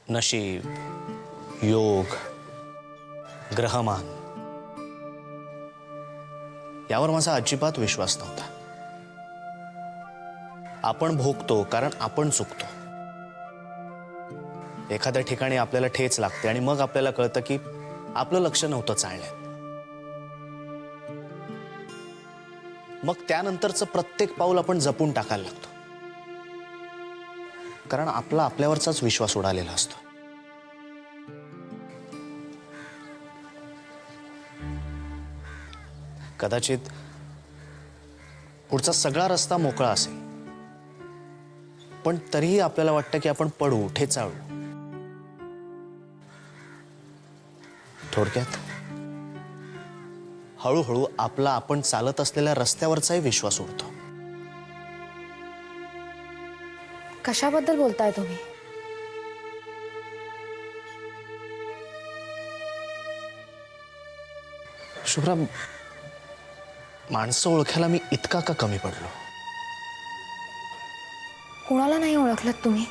नशीब, योग, ग्रहमान यावर माझा अजिबात विश्वास नव्हता. आपण भोगतो कारण आपण चुकतो. एखाद्या ठिकाणी आपल्याला ठेच लागते आणि मग आपल्याला कळतं की आपलं लक्ष नव्हतं चालण्यात. मग त्यानंतरचं प्रत्येक पाऊल आपण जपून टाकायला लागतो, कारण आपला आपल्यावरचाच विश्वास उडालेला असतो. कदाचित पुढचा सगळा रस्ता मोकळा असेल, पण तरीही आपल्याला वाटतं की आपण पडू, ठेचाळू. थोडक्यात हळूहळू आपला आपण चालत असलेल्या रस्त्यावरचाही विश्वास उडतो. कशाबद्दल बोलताय तुम्ही? शुभ्रा, माणसं ओळखायला मी इतका का कमी पडलो? कुणाला नाही ओळखलत तुम्ही?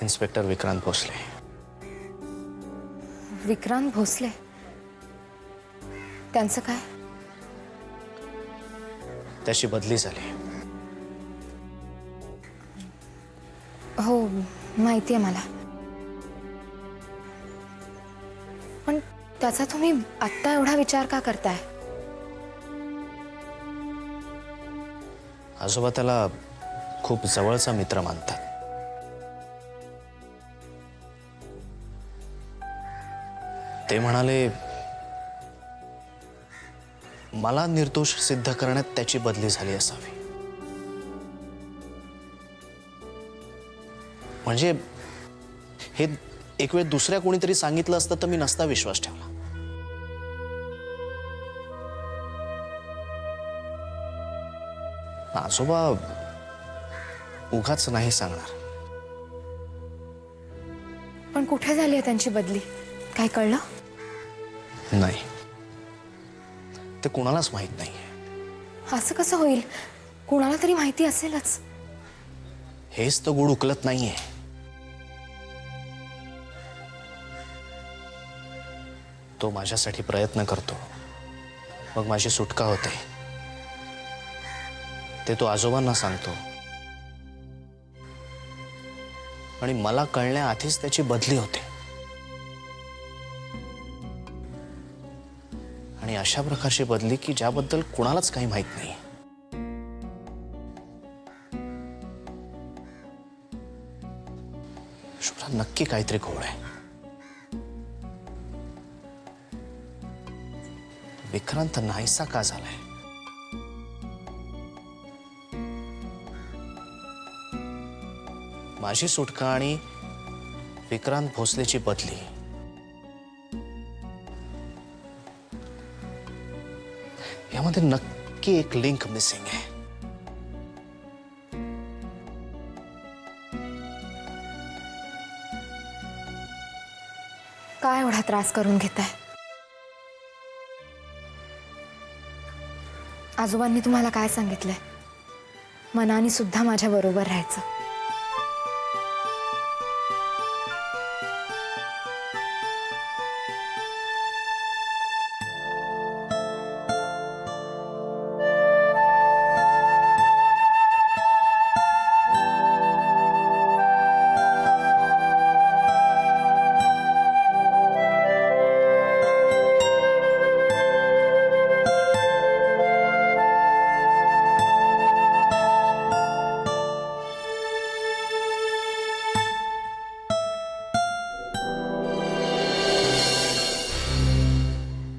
इन्स्पेक्टर विक्रांत भोसले. विक्रांत भोसले? त्यांचं काय? त्याची बदली झाली. हो, माहिती आहे मला. पण त्याचा तुम्ही आत्ता एवढा विचार का करताय? आजोबा त्याला खूप जवळचा मित्र मानतात. ते म्हणाले, मला निर्दोष सिद्ध करण्यात त्याची बदली झाली असावी. म्हणजे हे एक वेळ दुसऱ्या कोणीतरी सांगितलं असतं तर मी नसता विश्वास ठेवला. आजोबा उगाच नाही सांगणार. पण कुठे झाली आहे त्यांची बदली? काय कळलं? नाही, ते कुणालाच माहित नाहीये. असं कसं होईल? कुणाला तरी माहिती असेलच. हेच तर गुड उकलत नाहीये. तो माझ्यासाठी प्रयत्न करतो, मग माझी सुटका होते. ते तो आजोबांना सांगतो आणि मला कळण्याआधीच त्याची बदली होते. आणि अशा प्रकारची बदली की ज्याबद्दल कुणालाच काही माहित नाही. शुभ्रा, नक्की काहीतरी घोळ आहे. विक्रांत नाहीसा का झालाय? माझी सुटका आणि विक्रांत भोसलेची बदली यामध्ये नक्की एक लिंक मिसिंग आहे. काय एवढा त्रास करून घेताय? आजोबांनी तुम्हाला काय सांगितलंय? मनाने सुद्धा माझ्या बरोबर राहायचं.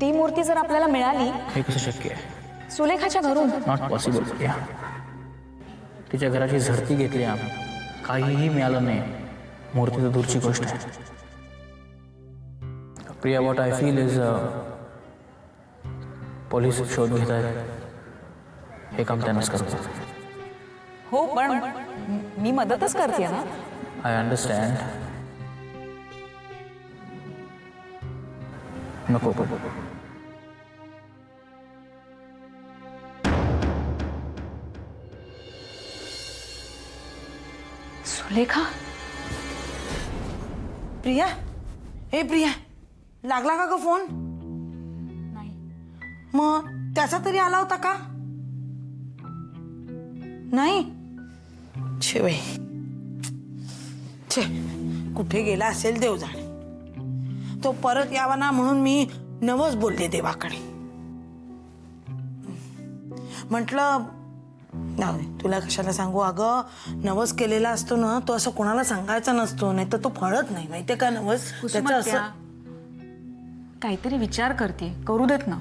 ती मूर्ती जर आपल्याला मिळाली, हे कसं शक्य आहे? सुलेखाच्या घरून. Not possible. या तिच्या घराची झडती घेतली आम्ही, काहीही मिळालं नाही. मूर्ती तर दूरची गोष्ट आहे. Priya, what I feel is police शोध घेत आहेत. हे काम त्यांनाच करतो. हो, पण मी मदतच करते ना. I understand. नको. सुलेखा. प्रिया, हे प्रिया, लागला का ग फोन? नाही. मग त्याचा तरी आला होता का? नाही. छे बाई, छे, कुठे गेला असेल देव जाणे. तो परत यावा ना म्हणून मी नवस बोलले देवाकडे. म्हटलं जाऊ दे, तुला कशाला सांगू. अगं, नवस केलेला असतो ना, तो असं कोणाला सांगायचा नसतो, नाही तर तो फळत नाही, माहितीये का नवस. त्याचं असं काहीतरी विचार करते, करू देत ना.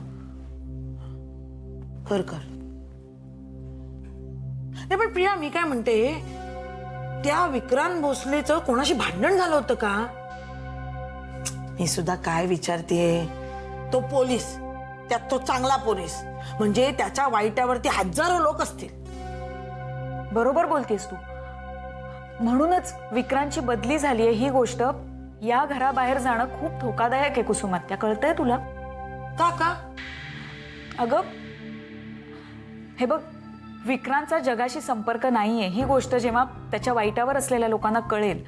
कर. नाही पण प्रिया, मी काय म्हणते, त्या विक्रांत भोसलेचं कोणाशी भांडण झालं होतं का? मी सुद्धा काय विचारतेय. तो पोलीस, त्यात तो चांगला पोलीस, म्हणजे त्याच्या वाईटावरती हजारो लोक असतील. बरोबर बोलतेस तू. म्हणूनच विक्रांतची बदली झाली आहे ही गोष्ट या घराबाहेर जाणं खूप धोकादायक आहे कुसुमात्या. कळतंय तुला? का? अगं हे बघ, विक्रांतचा जगाशी संपर्क नाहीये ही गोष्ट जेव्हा त्याच्या वाईटावर असलेल्या लोकांना कळेल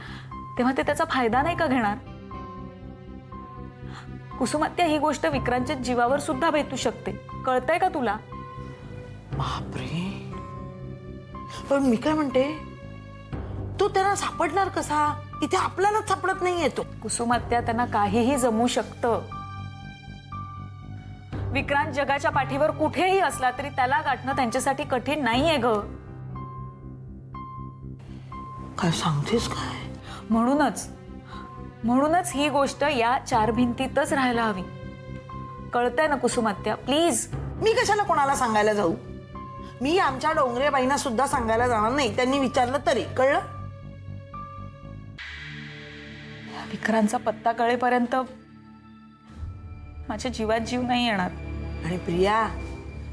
तेव्हा ते त्याचा फायदा नाही का घेणार? कुसुमात्या, ही गोष्ट विक्रांतच्या जीवावर सुद्धा बेतू शकते. कळतंय का तुला? बापरे. पण मी काय म्हणते, तो त्यांना सापडणार कसा? इथे आपल्यालाच सापडत नाही येतो. कुसुमात्या, त्यांना काहीही जमू शकतं. विक्रांत जगाच्या पाठीवर कुठेही असला तरी त्याला गाठणं त्यांच्यासाठी कठीण नाहीये ग. काय सांगतेस काय? म्हणूनच ही गोष्ट या चार भिंतीतच राहायला हवी. कळतंय ना कुसुमात्या? प्लीज. मी कशाला कोणाला सांगायला जाऊ? मी आमच्या डोंगरेबाईंना सुद्धा सांगायला जाणार नाही, त्यांनी विचारलं तरी. कळलं? विक्रांतचा पत्ता कळेपर्यंत माझ्या जीवात जीव नाही येणार. आणि प्रिया,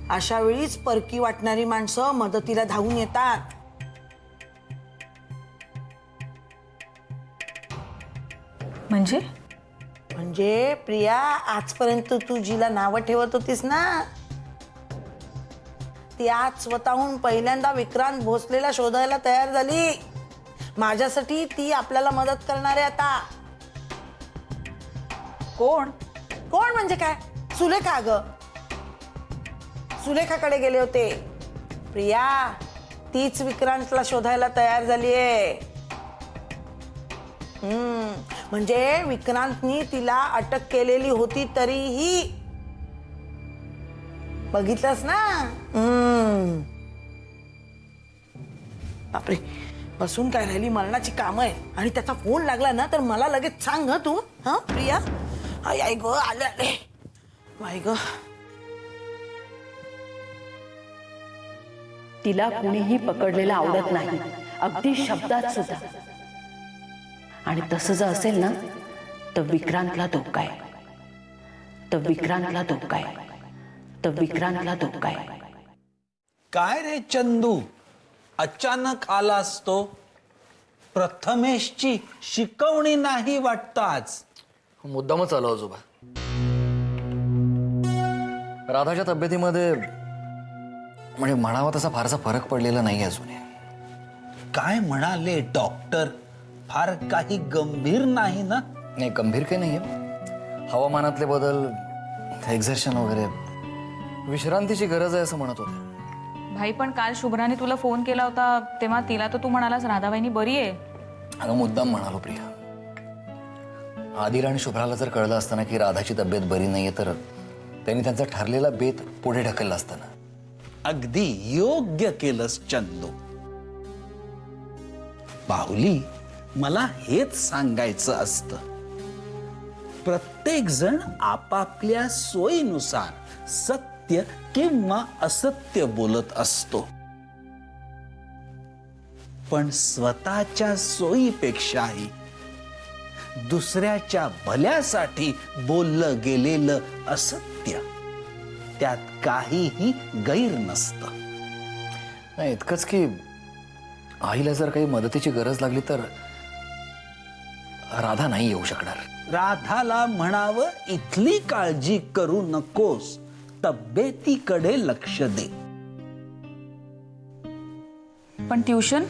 अशा वेळीच परकी वाटणारी माणसं मदतीला धावून येतात. म्हणजे प्रिया, आजपर्यंत तू जिला नावं ठेवत होतीस ना, ती आज स्वतःहून पहिल्यांदा विक्रांत भोसलेला शोधायला तयार झाली. माझ्यासाठी ती आपल्याला मदत करणार आहे आता. कोण म्हणजे काय? सुलेखा. ग, सुलेखाकडे गेले होते. प्रिया, तीच विक्रांतला शोधायला तयार झालीये. म्हणजे विक्रांतनी तिला अटक केलेली होती तरीही. बघितलंस ना? बापरे, बसून काय राहिली, मरणाची कामं आहे. आणि त्याचा फोन लागला ना तर मला लगेच सांग हं तू. हा प्रिया? आई ग, आले. बाई ग. तिला कुणीही पकडलेलं आवडत नाही, अगदी शब्दात सुद्धा. आणि तसं जर असेल ना तर विक्रांतला धोका आहे. काय रे चंदू, अचानक आलास तो? प्रथमेशची शिकवणी नाही वाटतं आज. मुद्दामच आलो आजोबा. राधाच्या तब्येतीमध्ये म्हणजे म्हणावा तसा फारसा फरक पडलेला नाही अजून. काय म्हणाले डॉक्टर? फार काही गंभीर नाही ना? नाही, गंभीर काही नाहीये. हवामानातले बदल, एक्झर्शन वगैरे, विश्रांतीची गरज आहे असं म्हणत होते. भाई, पण काल शुभ्राने तुला फोन केला होता तेव्हा तिला तर तू म्हणालास राधाबाईंनी बरी आहे. अगं, मुद्दाम म्हणालो प्रिया. आदिल आणि शुभ्राला जर कळलं असताना की राधाची तब्येत बरी नाहीये तर त्यांनी त्यांचा ठरलेला बेत पुढे ढकलला असताना. अगदी योग्य केलंस चंदू. बाहुली, मला हेच सांगायचं असतं. प्रत्येक जण आपापल्या सोयीनुसार सत्य किंवा असत्य बोलत असतो, पण स्वतःच्या सोयीपेक्षाही दुसऱ्याच्या भल्यासाठी बोललं गेलेलं असत्य, त्यात काहीही गैर नसतं. नाही, इतकंच की आईला जर काही मदतीची गरज लागली तर राधा नाही येऊ शकणार. राधाला म्हणावं, इथली काळजी करू नकोस, तब्येतीकडे लक्ष दे. पण ट्युशन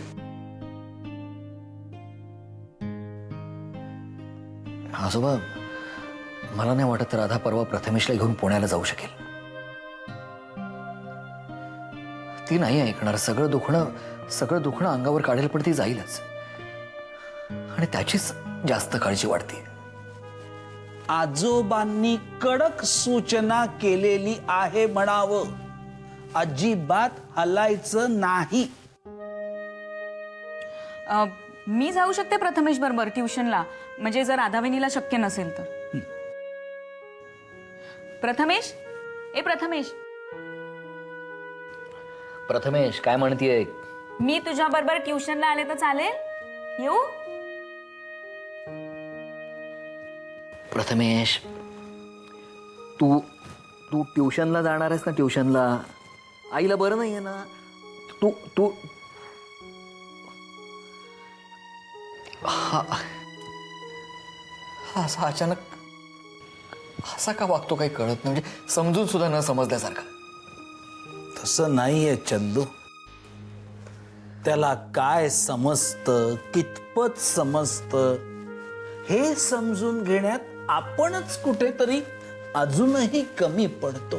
आजोबा, मला नाही वाटत राधा परवा प्रथमेशला घेऊन पुण्याला जाऊ शकेल. ती नाही ऐकणार. सगळं दुखणं अंगावर काढेल, पण ती जाईलच. आणि त्याचीच जास्त काळजी वाटते. आजोबांनी कडक सूचना केलेली आहे म्हणावं. अजिबात हलायचं नाही. मी जाऊ शकते प्रथमेश बरोबर ट्युशनला, म्हणजे जर राधाविनीला शक्य नसेल तर. प्रथमेश, प्रथमेश काय म्हणतीये? मी तुझ्या बरोबर ट्युशनला आले तर चालेल? येऊ? प्रथमेश, तू ट्युशनला जाणार आहेस ना? ट्युशनला आईला बरं नाहीये ना? तू हा असा अचानक असा का वागतो काही कळत नाही. म्हणजे समजून सुद्धा न समजल्यासारखा. तसं नाहीये चंदू. त्याला काय समजतं, कितपत समजतं हे समजून घेण्यात आपणच कुठेतरी अजूनही कमी पडतो.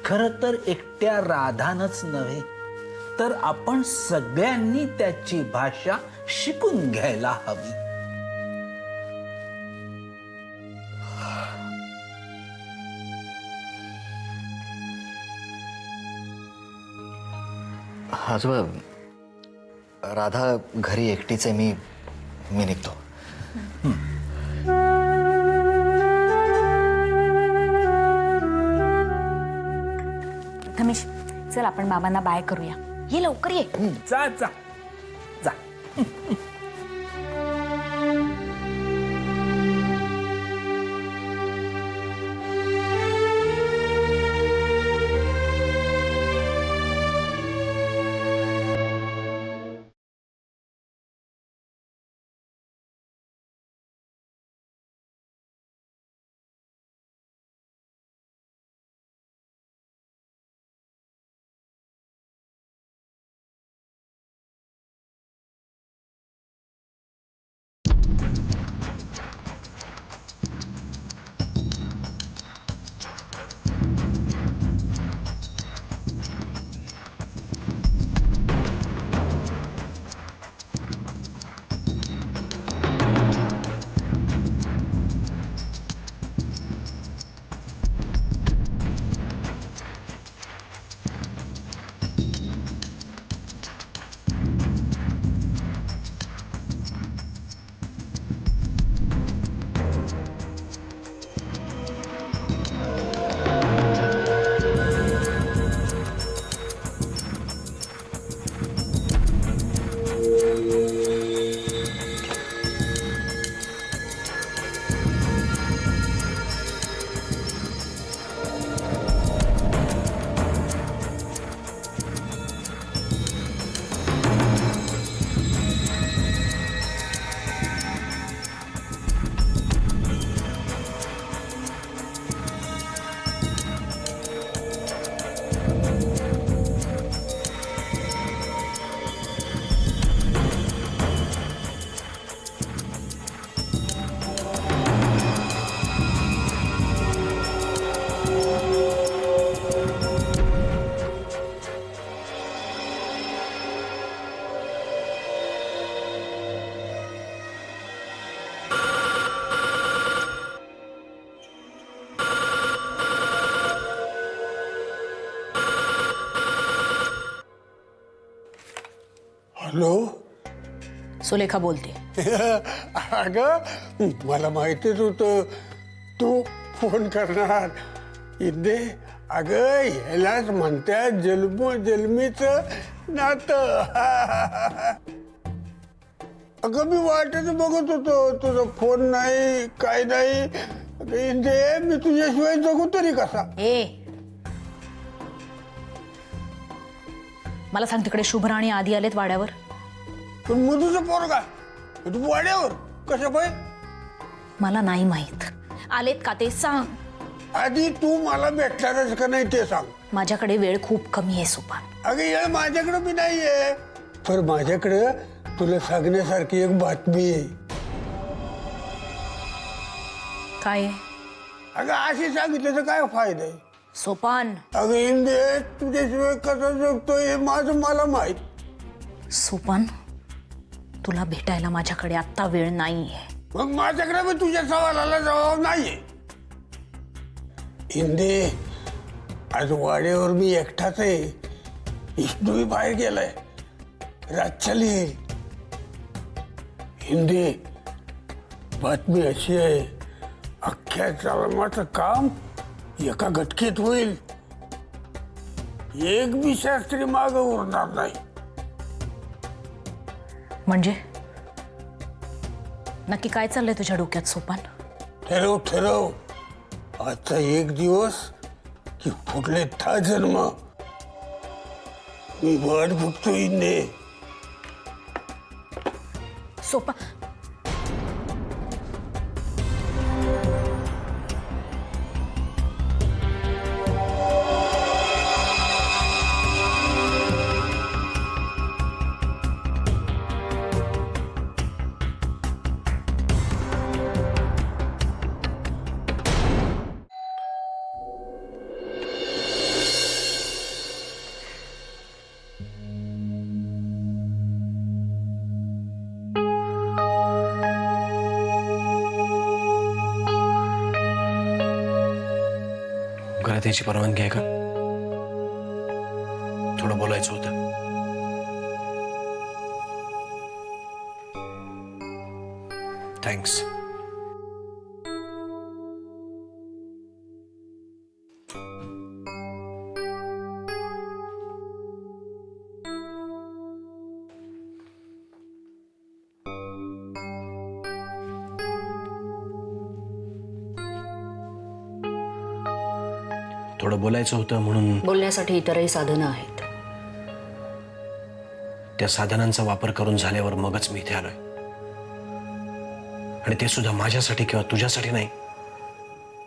खरं तर एकट्या राधानच नव्हे, तर आपण सगळ्यांनी त्याची भाषा शिकून घ्यायला हवी. आजोबा, राधा घरी एकटीच आहे. मी निघतो. प्रथमेश, चल आपण बाबांना बाय करूया. ये लवकर ये. जा जा जा. हॅलो. सुलेखा बोलते. अगं, मला माहितीच होतं तू फोन करणार. इंदे, अगं ह्यालाच म्हणतात जन्मोजन्मीचं नातं. अगं मी वाटच बघत होतो, तुझा फोन नाही काय नाही. इंदे, मी तुझ्याशिवाय जगू तरी कसा? मला सांग, तिकडे शुभ्रा आणि आधी आलेत वाड्यावर? पण मधूचं पोरगा तू वाड्यावर कसं पाय? मला नाही माहित. आलेत का ते सांग. आधी तू मला भेटणारच का नाही ते सांग. माझ्याकडे वेळ खूप कमी आहे सुपान. अगं येळ माझ्याकडे बी नाहीये, पण माझ्याकडे तुला सांगण्यासारखी एक बातमी आहे. काय अगं अशी सांगितलं तर काय फायदा आहे? सोपान अगं इंदे तुझ्याशिवाय कसं जगतोय हे माझं मला माहित. सोपान तुला भेटायला माझ्याकडे आत्ता वेळ नाहीये. मग माझ्याकडे पण तुझ्या सवालाला जबाब नाहीये. इंदे आज वाड्यावर मी एकटाच आहे. विष्णूही बाहेर गेलाय. रातच्या येईल. इंदे बातमी अशी आहे, अख्ख्या चालमाचं काम एका घटकेत होईल. एक बी शास्त्री मागं उरणार नाही. म्हणजे नक्की काय चाललंय तुझ्या डोक्यात सोपान? ठरव आजचा एक दिवस की पुढले 10 जन्म मी वाट बघतो. इंदे सोपान घरात याची परवानगी आहे का? थोडं बोलायचं होतं. थँक्स. थोडं बोलायचं होतं म्हणून. बोलण्यासाठी इतरही साधनं आहेत. त्या साधनांचा वापर करून झाल्यावर मगच मी इथे आलोय. आणि ते सुद्धा माझ्यासाठी किंवा तुझ्यासाठी नाही,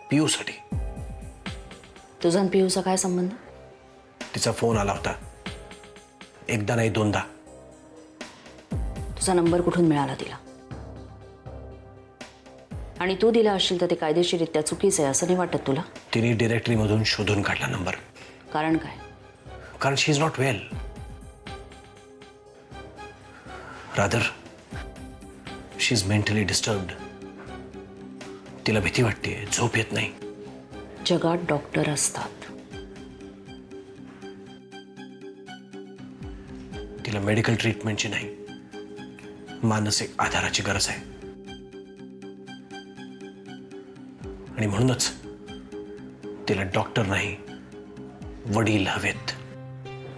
पियूसाठी. तुझा आणि पियूचा काय संबंध? तिचा फोन आला होता. एकदा नाही 2दा. तुझा नंबर कुठून मिळाला तिला? आणि तू दिला असशील तर ते कायदेशीररित्या चुकीचं आहे असं नाही वाटत तुला? तिने डिरेक्टरीमधून शोधून काढला नंबर. कारण काय? कारण she is not well. Rather she is mentally disturbed. तिला भीती वाटते, झोप येत नाही. जगात डॉक्टर असतात. तिला मेडिकल ट्रीटमेंटची नाही, मानसिक आधाराची गरज आहे. आणि म्हणूनच तिला डॉक्टर नाही, वडील हवेत.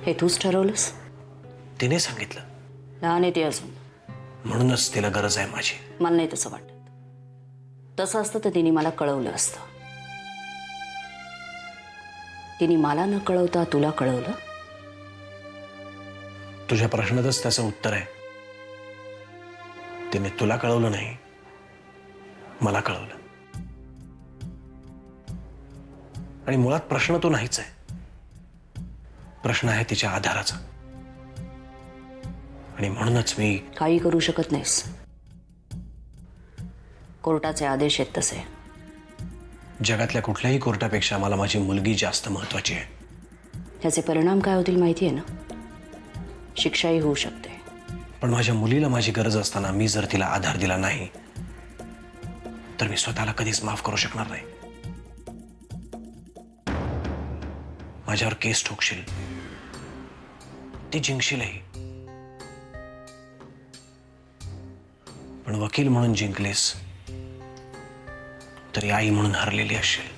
हे तूच ठरवलंस? तिने सांगितलं. लहान आहे ती अजून. म्हणूनच तिला गरज आहे माझी. मला नाही तसं वाटत. तसं असतं तर तिने मला कळवलं असतं. तिने मला न कळवता तुला कळवलं. तुझ्या प्रश्नातच त्याचं उत्तर आहे. तिने तुला कळवलं नाही, मला कळवलं. आणि मुळात प्रश्न तो नाहीच आहे. प्रश्न आहे तिच्या आधाराचा. आणि म्हणूनच मी काही करू शकत नाहीस. कोर्टाचे आदेश आहेत तसे. जगातल्या कुठल्याही कोर्टापेक्षा मला माझी मुलगी जास्त महत्वाची आहे. ह्याचे परिणाम काय होतील माहिती आहे ना? शिक्षाही होऊ शकते. पण माझ्या मुलीला माझी गरज असताना मी जर तिला आधार दिला नाही तर मी स्वतःला कधीच माफ करू शकणार नाही. माझ्यावर केस ठोकशील, ती जिंकशीलही, पण वकील म्हणून जिंकलेस तरी आई म्हणून हरलेली असशील.